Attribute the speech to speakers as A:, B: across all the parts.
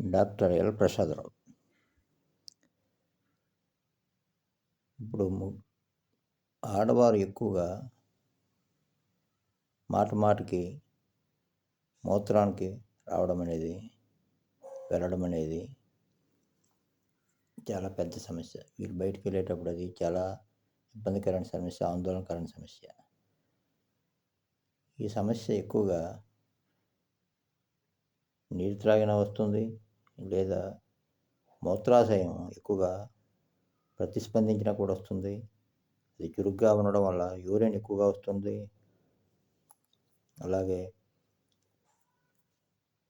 A: Doctor L Prasadarao. ఇప్పుడు ఆడవారు ఎక్కువగా మాటికి మూత్రానికి వెళ్ళడం అనేది చాలా పెద్ద సమస్య. వీళ్ళు బయటికి వెళ్ళేటప్పుడు అది చాలా ఇబ్బందికరమైన సమస్య, ఆందోళనకరమైన సమస్య. ఈ సమస్య ఎక్కువగా నీరు త్రాగినా వస్తుంది, లేదా మూత్రాశయం ఎక్కువగా ప్రతిస్పందించినా కూడా వస్తుంది. అది చురుగ్గా ఉండడం వల్ల యూరిన్ ఎక్కువగా వస్తుంది. అలాగే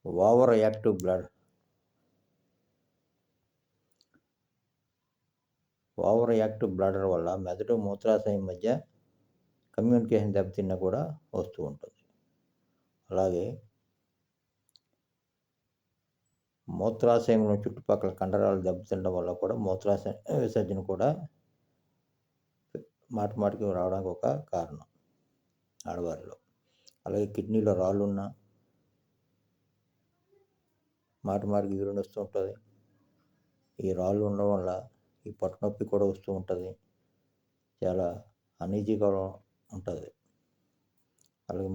A: ఓవర్ యాక్టివ్ బ్లాడర్ వల్ల మెదడు మూత్రాశయం మధ్య కమ్యూనికేషన్ దెబ్బతిన్నా కూడా వస్తూ ఉంటుంది. అలాగే మూత్రాశయంలో చుట్టుపక్కల కండరాలు దెబ్బతినడం వల్ల కూడా మూత్రాశయ విసర్జన కూడా మాటికి రావడానికి ఒక కారణం ఆడవారిలో. అలాగే కిడ్నీలో రాళ్ళున్నా మాటికి యూరిన్ వస్తూ ఉంటుంది. ఈ రాళ్ళు ఉండడం వల్ల ఈ పొట్ట నొప్పి కూడా వస్తూ ఉంటుంది. చాలా అనీజీగా ఉంటుంది. అలాగే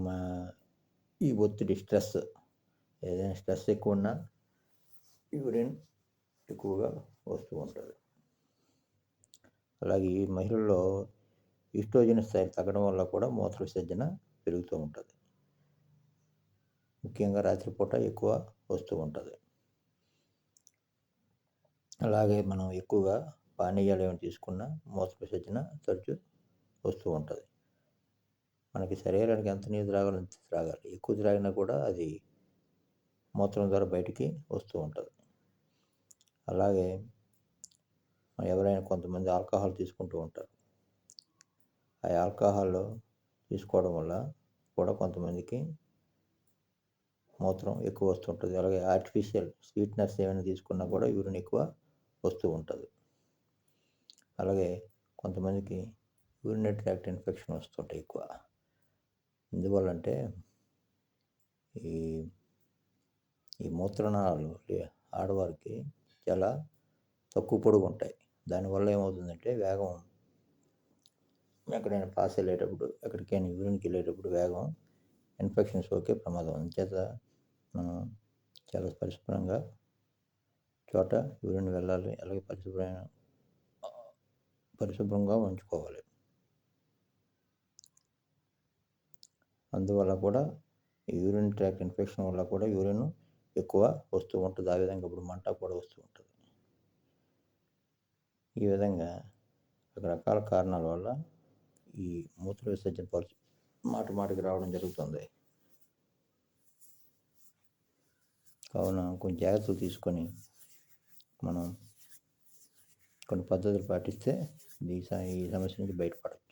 A: ఈ ఒత్తిడి, ఏదైనా స్ట్రెస్ ఎక్కువ ఉన్నా యూరిన్ ఎక్కువగా వస్తూ ఉంటుంది. అలాగే ఈ మహిళల్లో ఈస్ట్రోజన్ స్థాయి తగ్గడం వల్ల కూడా మూత్ర విసర్జన పెరుగుతూ ఉంటుంది. ముఖ్యంగా రాత్రిపూట ఎక్కువ వస్తూ ఉంటుంది. అలాగే మనం ఎక్కువగా పానీయాలు ఏమైనా తీసుకున్నా మూత్ర విసర్జన తరచు వస్తూ ఉంటుంది. మనకి శరీరానికి ఎంత నీరు త్రాగాలో అంత త్రాగాలి. ఎక్కువ త్రాగినా కూడా అది మూత్రం ద్వారా బయటికి వస్తూ ఉంటుంది. అలాగే ఎవరైనా కొంతమంది ఆల్కహాల్ తీసుకుంటూ ఉంటారు. ఆ ఆల్కహాల్ తీసుకోవడం వల్ల కూడా కొంతమందికి మూత్రం ఎక్కువ వస్తుంటుంది. అలాగే ఆర్టిఫిషియల్ స్వీట్నెస్ ఏమైనా తీసుకున్నా కూడా యూరిన్ ఎక్కువ వస్తూ ఉంటుంది. అలాగే కొంతమందికి యూరినరీ ట్రాక్ట్ ఇన్ఫెక్షన్ వస్తుంటాయి ఎక్కువ. ఎందువల్లంటే ఈ మూత్రనాళాలు ఆడవారికి చాలా తక్కువ పొడుగు ఉంటాయి. దానివల్ల ఏమవుతుందంటే వేగం ఎక్కడైనా పాస్ వెళ్ళేటప్పుడు, ఎక్కడికైనా యూరిన్కి వెళ్ళేటప్పుడు వేగం ఇన్ఫెక్షన్ సోకే ప్రమాదం. అందుచేత మనం చాలా పరిశుభ్రంగా చోట యూరిన్ వెళ్ళాలి. అలాగే పరిశుభ్రంగా ఉంచుకోవాలి. అందువల్ల కూడా యూరిన్ ట్రాక్ట్ ఇన్ఫెక్షన్ వల్ల కూడా యూరిన్ ఎక్కువ వస్తూ ఉంటుంది. ఆ విధంగా ఇప్పుడు మంట కూడా వస్తూ ఉంటుంది. ఈ విధంగా రకరకాల కారణాల వల్ల ఈ మూత్ర విసర్జన మాటికి రావడం జరుగుతుంది. కావున కొన్ని జాగ్రత్తలు తీసుకొని మనం కొన్ని పద్ధతులు పాటిస్తే ఈ సమస్య నుంచి బయటపడచ్చు.